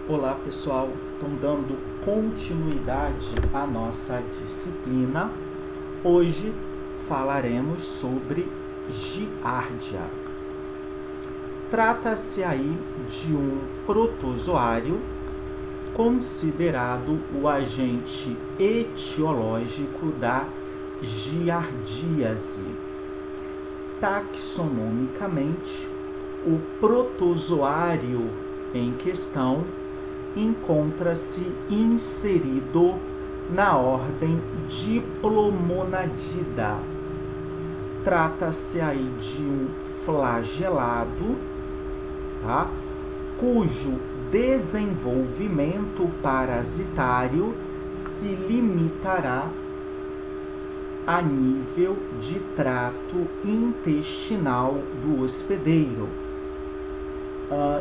Olá pessoal, então dando continuidade à nossa disciplina, hoje falaremos sobre giardia. Trata-se aí de um protozoário considerado o agente etiológico da giardíase. Taxonomicamente, o protozoário em questão encontra-se inserido na ordem Diplomonadida. Trata-se aí de um flagelado, tá? Cujo desenvolvimento parasitário se limitará a nível de trato intestinal do hospedeiro,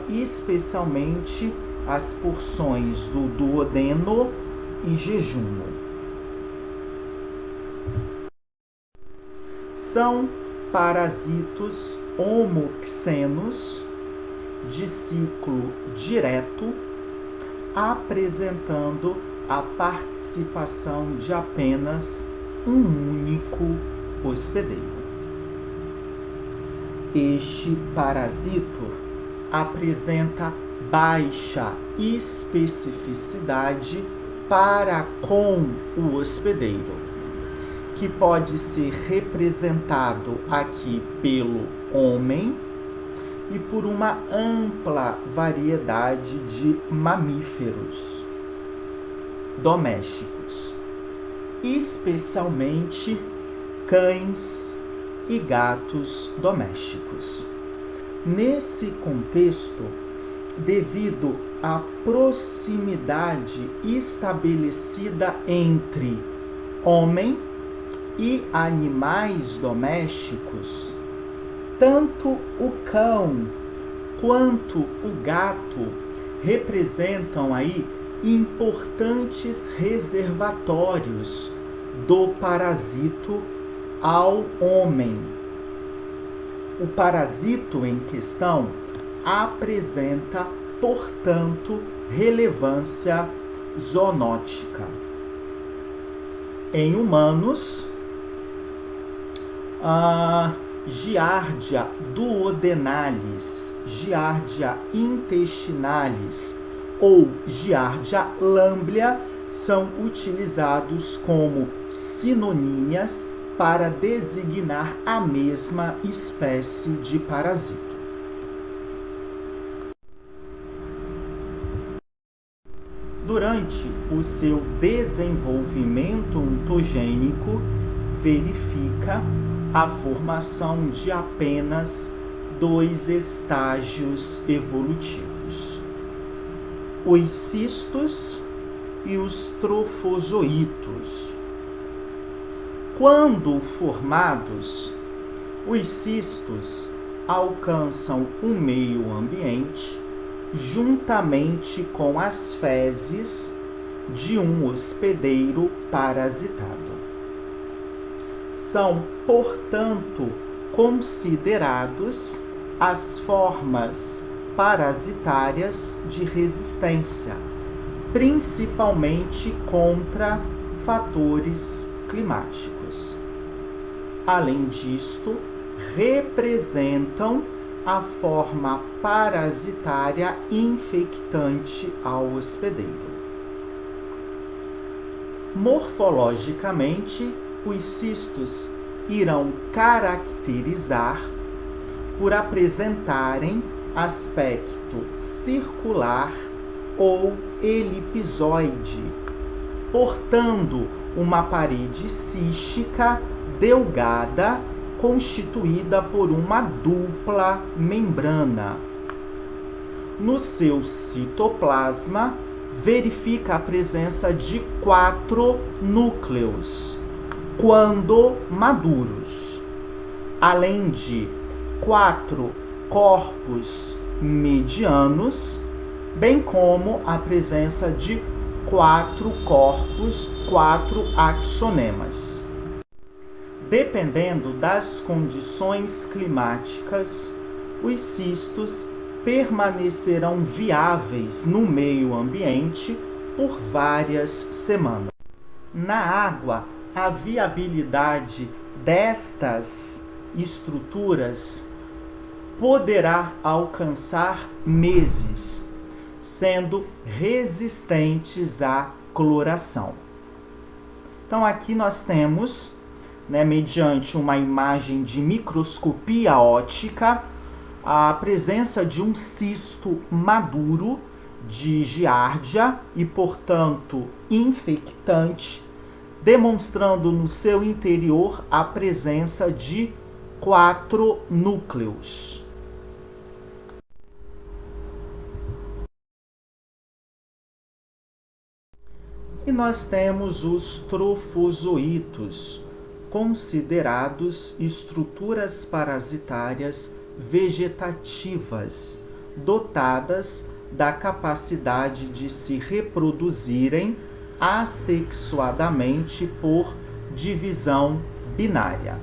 especialmente as porções do duodeno e jejuno. São parasitos homoxenos de ciclo direto, apresentando a participação de apenas um único hospedeiro. Este parasito apresenta baixa especificidade para com o hospedeiro, que pode ser representado aqui pelo homem e por uma ampla variedade de mamíferos domésticos, especialmente cães e gatos domésticos. Nesse contexto, devido à proximidade estabelecida entre homem e animais domésticos, tanto o cão quanto o gato representam aí importantes reservatórios do parasito ao homem. O parasito em questão apresenta, portanto, relevância zoonótica. Em humanos, a Giardia duodenalis, Giardia intestinalis ou Giardia lamblia são utilizados como sinonímias para designar a mesma espécie de parasito. Durante o seu desenvolvimento ontogênico, verifica a formação de apenas 2 estágios evolutivos: os cistos e os trofozoítos. Quando formados, os cistos alcançam o meio ambiente juntamente com as fezes de um hospedeiro parasitado. São, portanto, considerados as formas parasitárias de resistência, principalmente contra fatores climáticos. Além disto, representam a forma parasitária infectante ao hospedeiro. Morfologicamente, os cistos irão caracterizar por apresentarem aspecto circular ou elipsoide, portando uma parede cística delgada constituída por uma dupla membrana. No seu citoplasma, verifica a presença de 4 núcleos, quando maduros, além de 4 corpos medianos, bem como a presença de 4 axonemas. Dependendo das condições climáticas, os cistos permanecerão viáveis no meio ambiente por várias semanas. Na água, a viabilidade destas estruturas poderá alcançar meses, sendo resistentes à cloração. Então aqui nós temos, mediante uma imagem de microscopia óptica, a presença de um cisto maduro de giardia e, portanto, infectante, demonstrando no seu interior a presença de 4 núcleos. E nós temos os trofozoítos, considerados estruturas parasitárias vegetativas, dotadas da capacidade de se reproduzirem assexuadamente por divisão binária.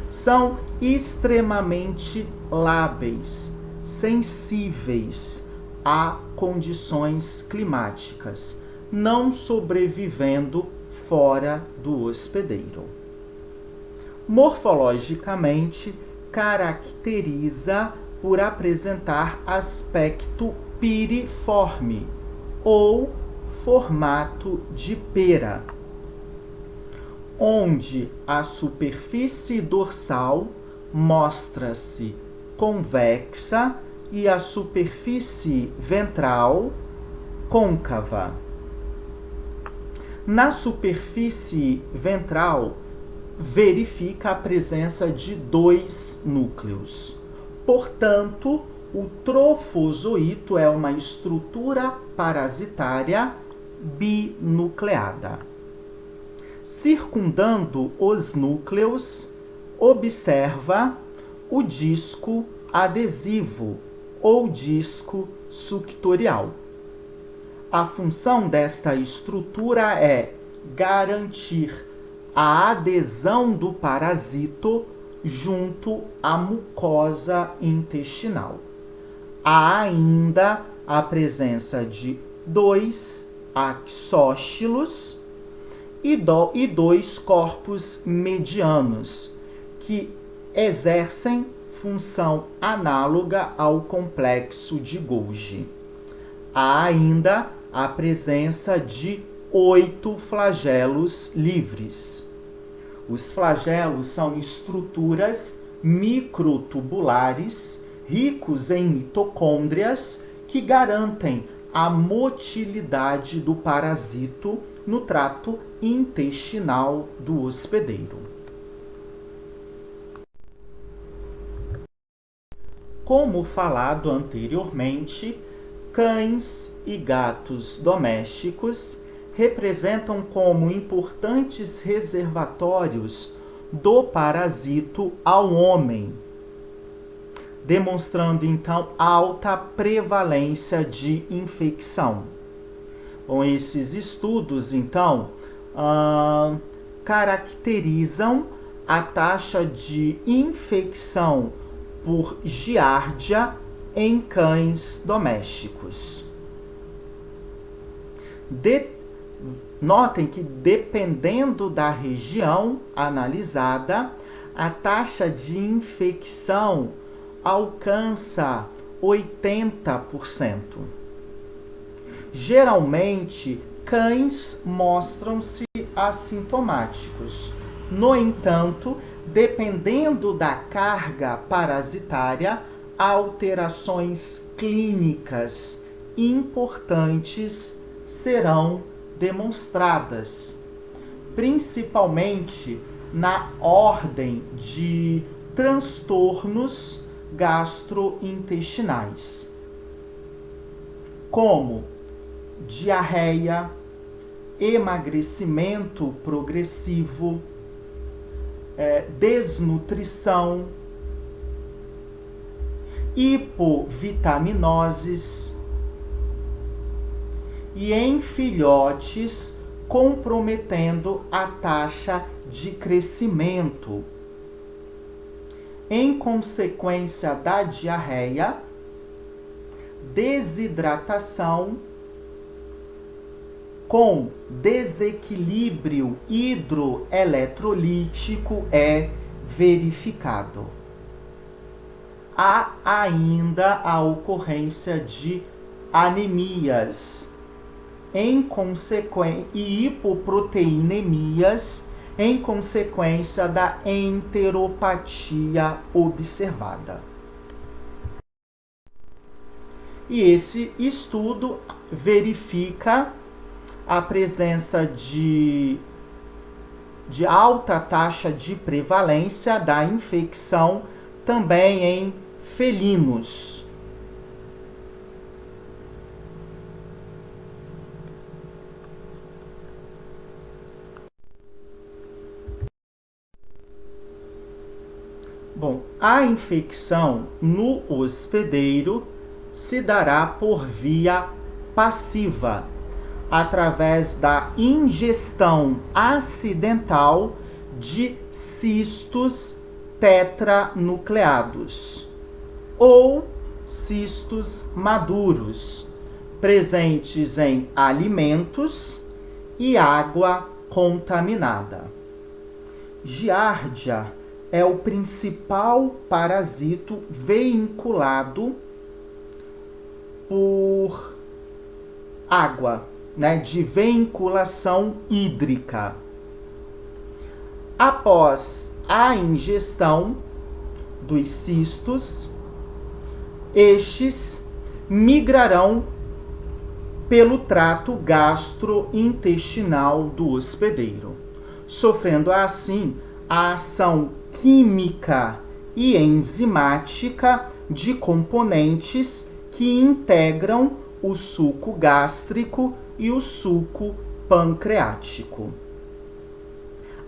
São extremamente lábeis, sensíveis a condições climáticas, não sobrevivendo fora do hospedeiro. Morfologicamente, caracteriza por apresentar aspecto piriforme ou formato de pera, onde a superfície dorsal mostra-se convexa e a superfície ventral côncava. Na superfície ventral, verifica a presença de 2 núcleos. Portanto, o trofozoíto é uma estrutura parasitária binucleada. Circundando os núcleos, observa o disco adesivo ou disco suctorial. A função desta estrutura é garantir a adesão do parasito junto à mucosa intestinal. Há ainda a presença de 2 axóstilos e 2 corpos medianos, que exercem função análoga ao complexo de Golgi. Há ainda a presença de 8 flagelos livres. Os flagelos são estruturas microtubulares ricos em mitocôndrias que garantem a motilidade do parasito no trato intestinal do hospedeiro. Como falado anteriormente, cães e gatos domésticos representam como importantes reservatórios do parasito ao homem, demonstrando então alta prevalência de infecção. Bom, esses estudos então caracterizam a taxa de infecção por giardia em cães domésticos. Notem que, dependendo da região analisada, a taxa de infecção alcança 80%. Geralmente, cães mostram-se assintomáticos. No entanto, dependendo da carga parasitária, alterações clínicas importantes serão demonstradas, principalmente na ordem de transtornos gastrointestinais, como diarreia, emagrecimento progressivo, desnutrição, hipovitaminoses e em filhotes comprometendo a taxa de crescimento. Em consequência da diarreia, desidratação com desequilíbrio hidroeletrolítico é verificado. Há ainda a ocorrência de anemias e hipoproteinemias em consequência da enteropatia observada. E esse estudo verifica a presença de alta taxa de prevalência da infecção também em felinos. Bom, a infecção no hospedeiro se dará por via passiva, através da ingestão acidental de cistos tetranucleados ou cistos maduros, presentes em alimentos e água contaminada. Giardia é o principal parasito veiculado por água, de vinculação hídrica. Após a ingestão dos cistos, estes migrarão pelo trato gastrointestinal do hospedeiro, sofrendo assim a ação química e enzimática de componentes que integram o suco gástrico e o suco pancreático.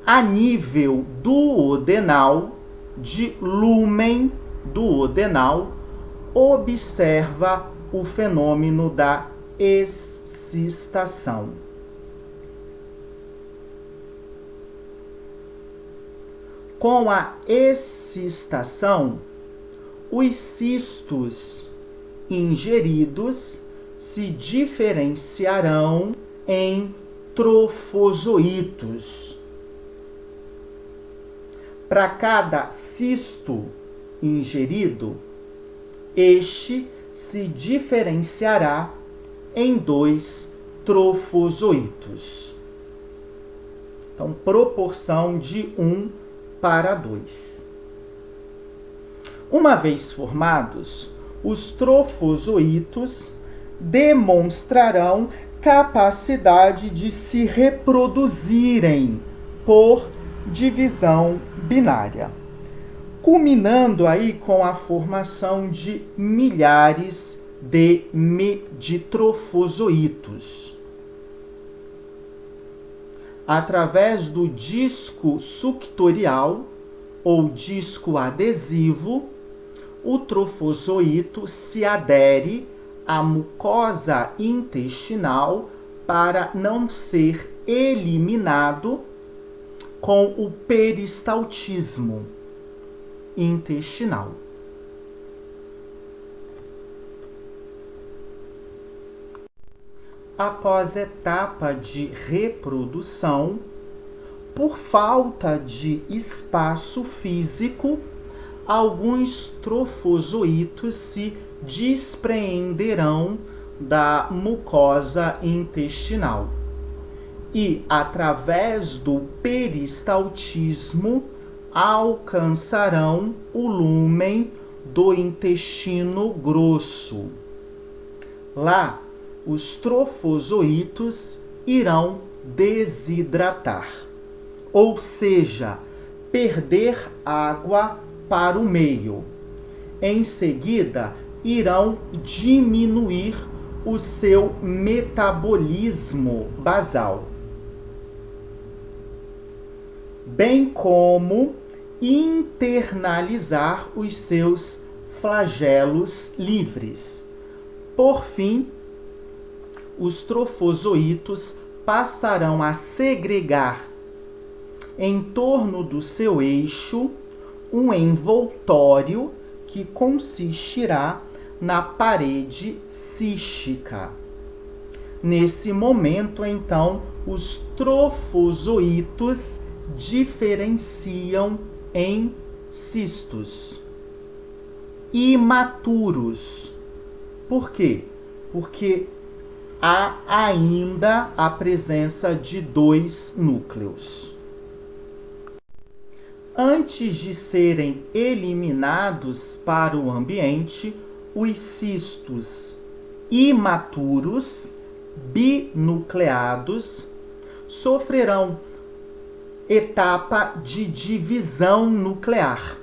A nível duodenal, de lúmen duodenal, observa o fenômeno da excistação. Com a excistação, os cistos ingeridos se diferenciarão em trofozoitos. Para cada cisto ingerido, este se diferenciará em 2 trofozoitos. Então, proporção de 1:2. Uma vez formados, os trofozoitos demonstrarão capacidade de se reproduzirem por divisão binária, culminando aí com a formação de milhares de trofozoitos. Através do disco suctorial ou disco adesivo, o trofozoito se adere à mucosa intestinal para não ser eliminado com o peristaltismo intestinal. Após etapa de reprodução, por falta de espaço físico, alguns trofozoitos se despreenderão da mucosa intestinal e, através do peristaltismo, alcançarão o lúmen do intestino grosso. Lá, os trofozoitos irão desidratar, ou seja, perder água para o meio. Em seguida, irão diminuir o seu metabolismo basal, bem como internalizar os seus flagelos livres. Por fim, os trofozoitos passarão a segregar em torno do seu eixo um envoltório que consistirá na parede cística. Nesse momento, então, os trofozoitos diferenciam em cistos imaturos. Por quê? Porque há ainda a presença de 2 núcleos. Antes de serem eliminados para o ambiente, os cistos imaturos, binucleados, sofrerão etapa de divisão nuclear,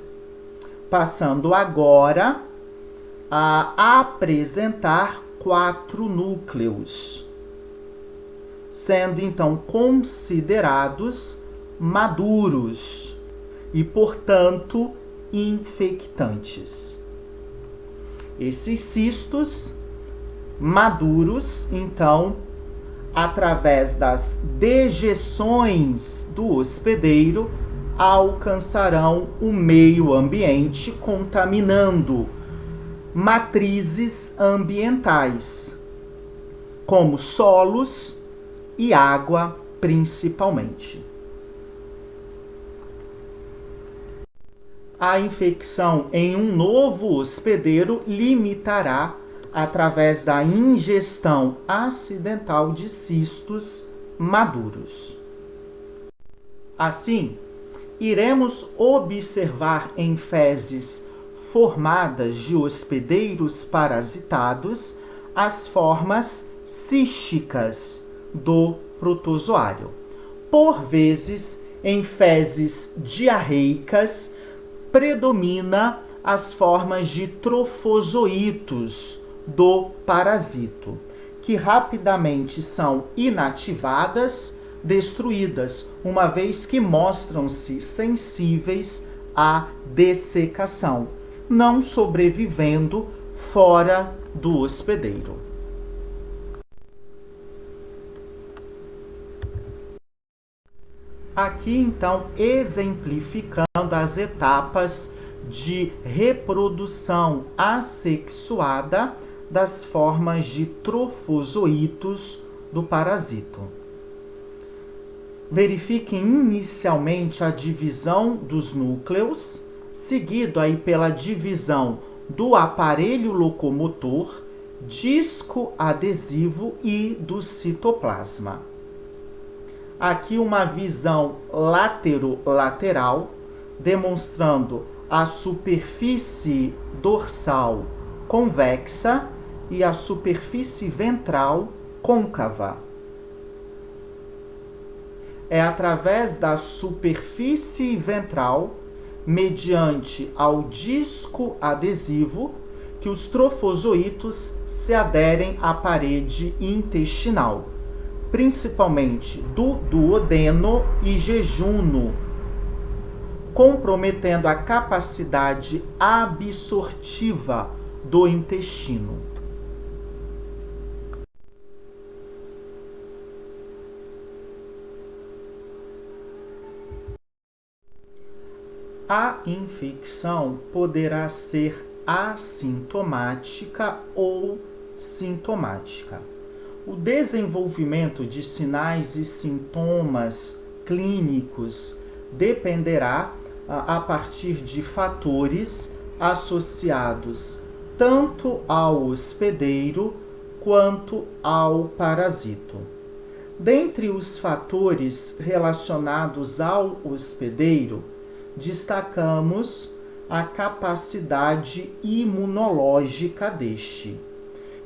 passando agora a apresentar 4 núcleos, sendo então considerados maduros e, portanto, infectantes. Esses cistos maduros, então, através das dejeções do hospedeiro, alcançarão o meio ambiente, contaminando matrizes ambientais, como solos e água, principalmente. A infecção em um novo hospedeiro limitará através da ingestão acidental de cistos maduros. Assim, iremos observar em fezes formadas de hospedeiros parasitados as formas císticas do protozoário. Por vezes, em fezes diarreicas, predomina as formas de trofozoitos do parasito, que rapidamente são inativadas, destruídas, uma vez que mostram-se sensíveis à dessecação, não sobrevivendo fora do hospedeiro. Aqui, então, exemplificando as etapas de reprodução assexuada das formas de trofozoitos do parasito. Verifiquem inicialmente a divisão dos núcleos, seguido aí pela divisão do aparelho locomotor, disco adesivo e do citoplasma. Aqui uma visão lateral, demonstrando a superfície dorsal convexa e a superfície ventral côncava. É através da superfície ventral, mediante ao disco adesivo, que os trofozoitos se aderem à parede intestinal, principalmente do duodeno e jejuno, comprometendo a capacidade absortiva do intestino. A infecção poderá ser assintomática ou sintomática. O desenvolvimento de sinais e sintomas clínicos dependerá a partir de fatores associados tanto ao hospedeiro quanto ao parasito. Dentre os fatores relacionados ao hospedeiro, destacamos a capacidade imunológica deste.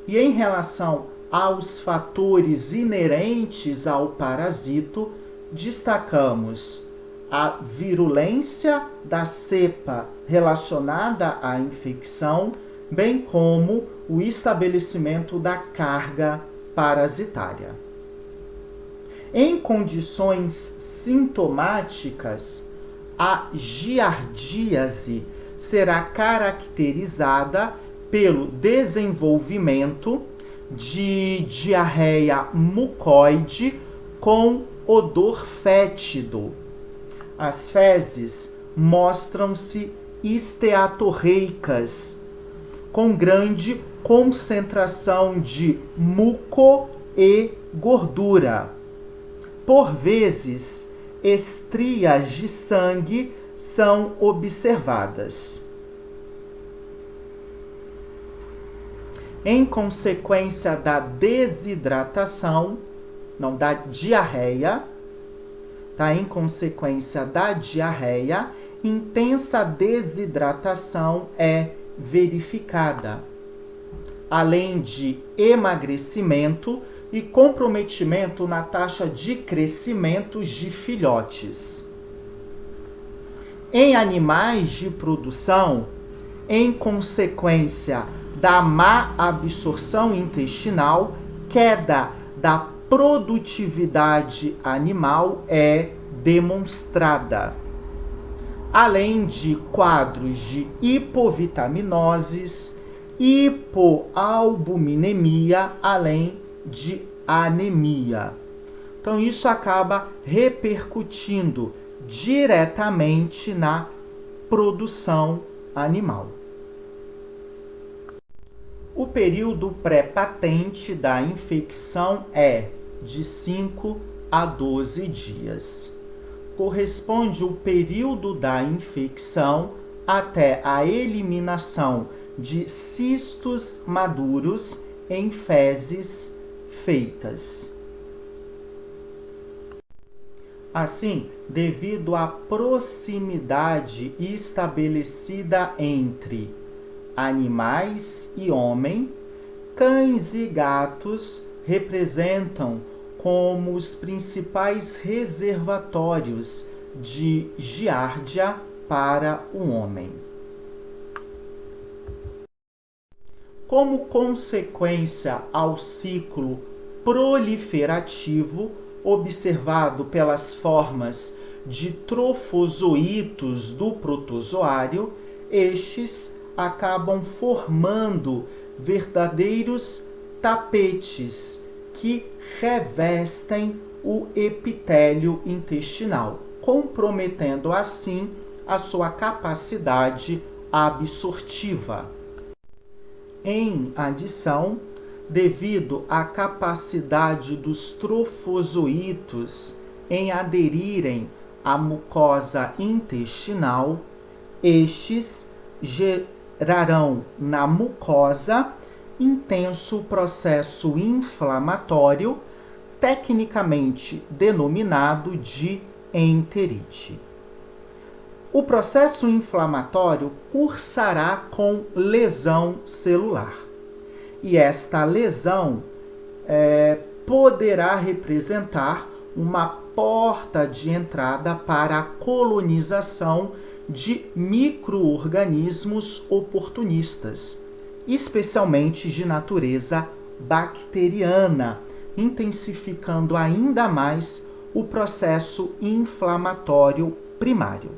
E em relação aos fatores inerentes ao parasito, destacamos a virulência da cepa relacionada à infecção, bem como o estabelecimento da carga parasitária. Em condições sintomáticas, a giardíase será caracterizada pelo desenvolvimento de diarreia mucoide com odor fétido. As fezes mostram-se esteatorreicas, com grande concentração de muco e gordura. Por vezes, estrias de sangue são observadas. Em consequência da desidratação, não da diarreia, tá? Em consequência da diarreia, intensa desidratação é verificada, além de emagrecimento e comprometimento na taxa de crescimento de filhotes. Em animais de produção, em consequência da má absorção intestinal, queda da produtividade animal é demonstrada, além de quadros de hipovitaminoses, hipoalbuminemia, além de anemia. Então, isso acaba repercutindo diretamente na produção animal. O período pré-patente da infecção é de 5 a 12 dias. Corresponde o período da infecção até a eliminação de cistos maduros em fezes feitas. Assim, devido à proximidade estabelecida entre animais e homem, cães e gatos representam como os principais reservatórios de giardia para o homem. Como consequência ao ciclo proliferativo observado pelas formas de trofozoítos do protozoário, estes acabam formando verdadeiros tapetes que revestem o epitélio intestinal, comprometendo assim a sua capacidade absortiva. Em adição, devido à capacidade dos trofozoítos em aderirem à mucosa intestinal, estes gerarão na mucosa intenso processo inflamatório, tecnicamente denominado de enterite. O processo inflamatório cursará com lesão celular. E esta lesão poderá representar uma porta de entrada para a colonização de micro-organismos oportunistas, especialmente de natureza bacteriana, intensificando ainda mais o processo inflamatório primário.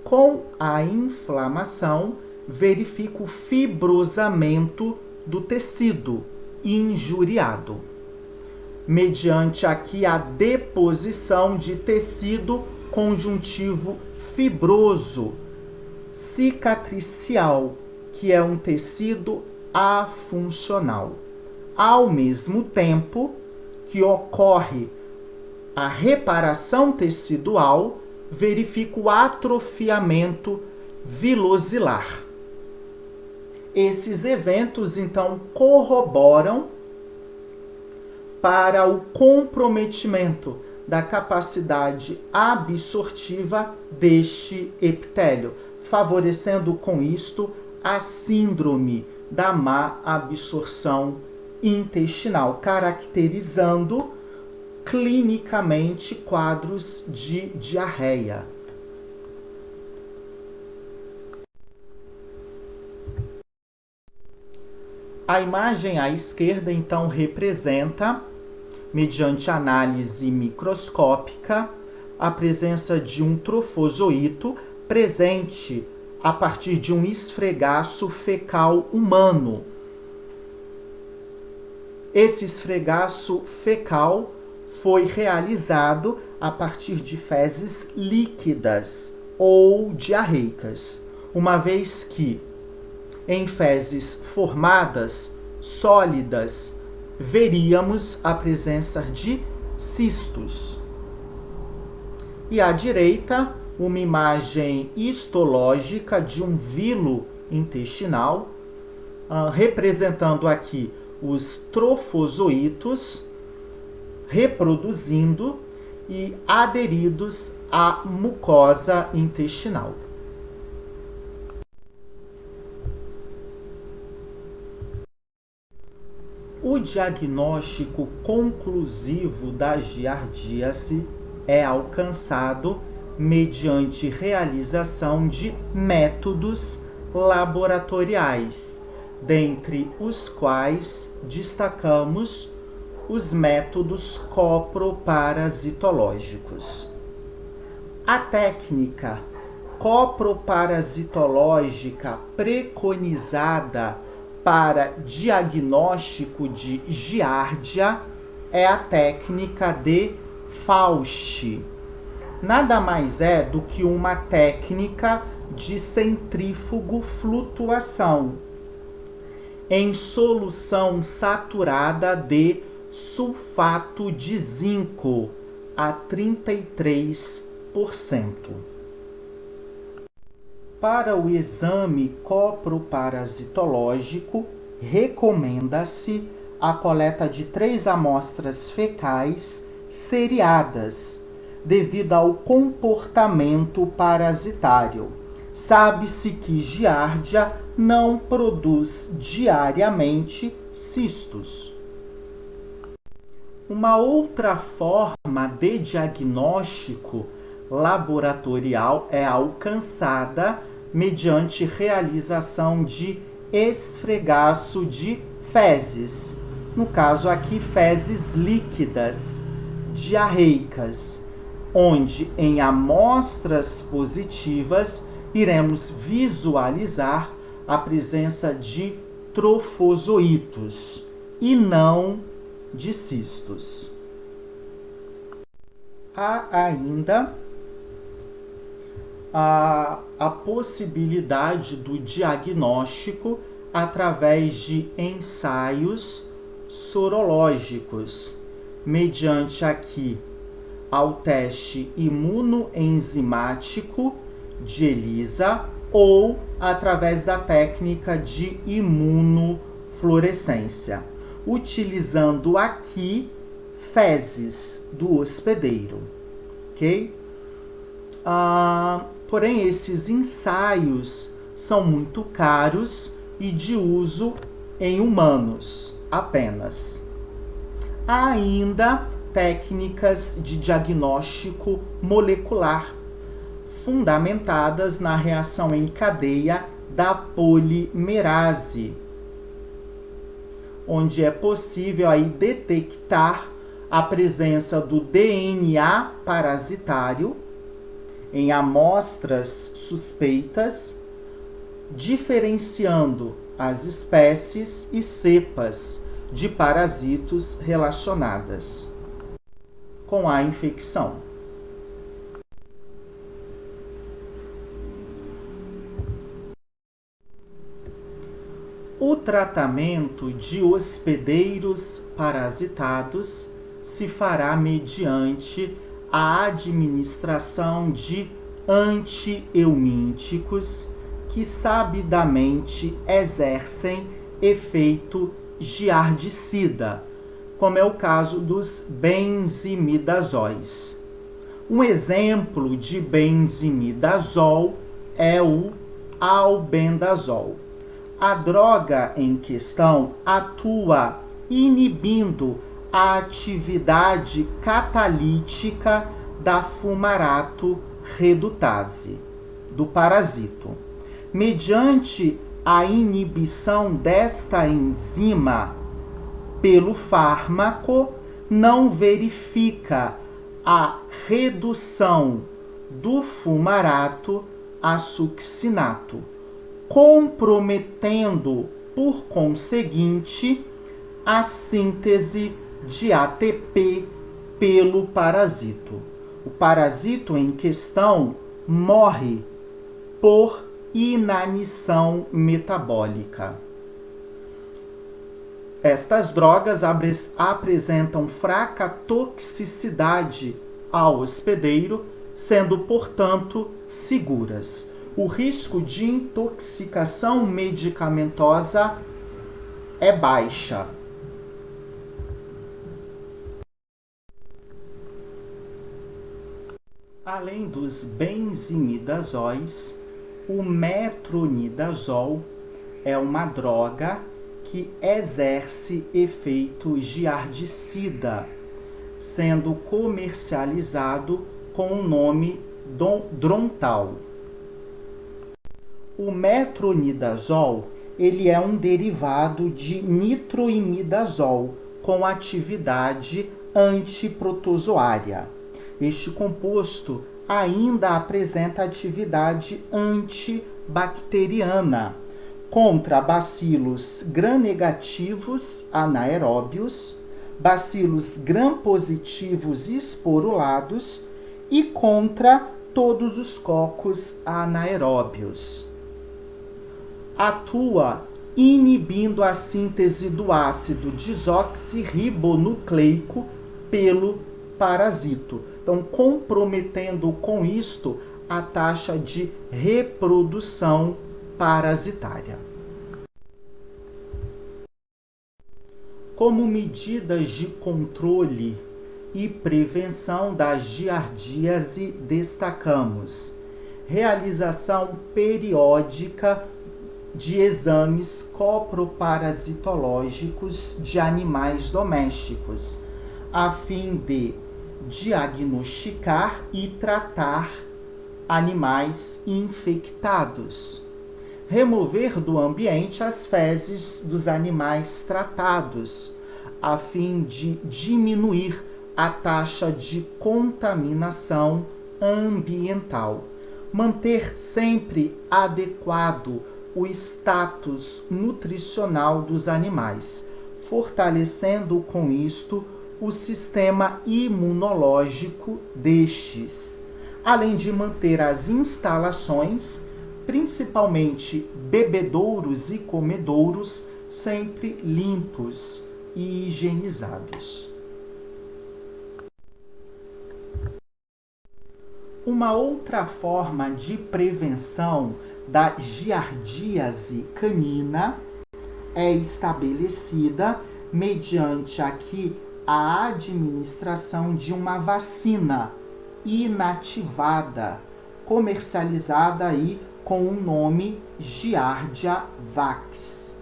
Com a inflamação, verifica o fibrosamento do tecido injuriado, mediante aqui a deposição de tecido conjuntivo fibroso cicatricial, que é um tecido afuncional. Ao mesmo tempo que ocorre a reparação tecidual, verifica o atrofiamento vilosilar. Esses eventos, então, corroboram para o comprometimento da capacidade absortiva deste epitélio, favorecendo com isto a síndrome da má absorção intestinal, caracterizando clinicamente quadros de diarreia. A imagem à esquerda, então, representa, mediante análise microscópica, a presença de um trofozoíto presente a partir de um esfregaço fecal humano. Esse esfregaço fecal foi realizado a partir de fezes líquidas ou diarreicas, uma vez que em fezes formadas, sólidas, veríamos a presença de cistos. E à direita, uma imagem histológica de um vilo intestinal, representando aqui os trofozoítos reproduzindo e aderidos à mucosa intestinal. O diagnóstico conclusivo da giardíase é alcançado mediante realização de métodos laboratoriais, dentre os quais destacamos os métodos coproparasitológicos. A técnica coproparasitológica preconizada para diagnóstico de giardia é a técnica de Faust. Nada mais é do que uma técnica de centrífugo flutuação em solução saturada de sulfato de zinco a 33%. Para o exame coproparasitológico, recomenda-se a coleta de 3 amostras fecais seriadas, devido ao comportamento parasitário. Sabe-se que giardia não produz diariamente cistos. Uma outra forma de diagnóstico laboratorial é alcançada mediante realização de esfregaço de fezes. No caso aqui, fezes líquidas, diarreicas, onde em amostras positivas iremos visualizar a presença de trofozoítos e não de cistos. Há ainda a possibilidade do diagnóstico através de ensaios sorológicos, mediante aqui ao teste imunoenzimático de ELISA ou através da técnica de imunofluorescência, utilizando aqui fezes do hospedeiro, ok? Porém, esses ensaios são muito caros e de uso em humanos apenas. Há ainda técnicas de diagnóstico molecular, fundamentadas na reação em cadeia da polimerase, onde é possível aí detectar a presença do DNA parasitário em amostras suspeitas, diferenciando as espécies e cepas de parasitos relacionadas com a infecção. O tratamento de hospedeiros parasitados se fará mediante a administração de antieumínticos que sabidamente exercem efeito giardicida, como é o caso dos benzimidazóis. Um exemplo de benzimidazol é o albendazol. A droga em questão atua inibindo a atividade catalítica da fumarato redutase, do parasito. Mediante a inibição desta enzima pelo fármaco, não verifica a redução do fumarato a succinato, comprometendo, por conseguinte, a síntese de ATP pelo parasito. O parasito em questão morre por inanição metabólica. Estas drogas apresentam fraca toxicidade ao hospedeiro, sendo, portanto, seguras. O risco de intoxicação medicamentosa é baixa. Além dos benzimidazóis, o metronidazol é uma droga que exerce efeito giardicida, sendo comercializado com o nome Drontal. O metronidazol ele é um derivado de nitroimidazol com atividade antiprotozoária. Este composto ainda apresenta atividade antibacteriana contra bacilos gram-negativos anaeróbios, bacilos gram-positivos esporulados e contra todos os cocos anaeróbios. Atua inibindo a síntese do ácido desoxirribonucleico pelo parasito. Então, comprometendo com isto a taxa de reprodução parasitária. Como medidas de controle e prevenção da giardíase, destacamos realização periódica de exames coproparasitológicos de animais domésticos, a fim de diagnosticar e tratar animais infectados. Remover do ambiente as fezes dos animais tratados, a fim de diminuir a taxa de contaminação ambiental. Manter sempre adequado o status nutricional dos animais, fortalecendo com isto o sistema imunológico destes, além de manter as instalações, principalmente bebedouros e comedouros, sempre limpos e higienizados. Uma outra forma de prevenção da giardíase canina é estabelecida mediante aqui a administração de uma vacina inativada, comercializada aí com o nome Giardia Vax.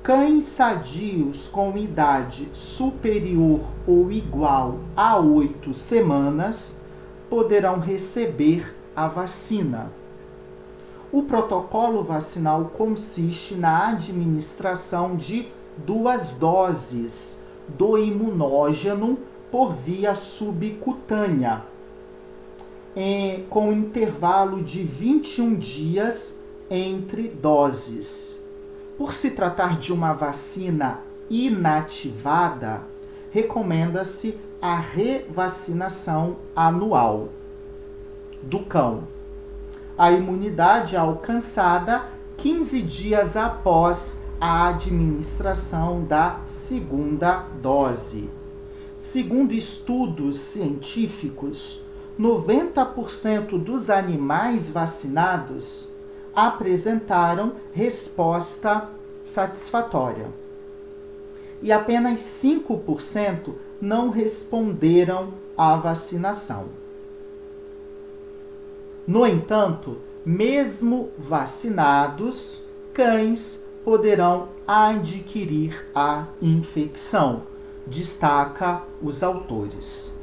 Cães sadios com idade superior ou igual a 8 semanas poderão receber a vacina. O protocolo vacinal consiste na administração de 2 doses do imunógeno por via subcutânea, com intervalo de 21 dias entre doses. Por se tratar de uma vacina inativada, recomenda-se a revacinação anual do cão. A imunidade é alcançada 15 dias após a administração da segunda dose. Segundo estudos científicos, 90% dos animais vacinados apresentaram resposta satisfatória e apenas 5% não responderam à vacinação. No entanto, mesmo vacinados, cães poderão adquirir a infecção, destaca os autores.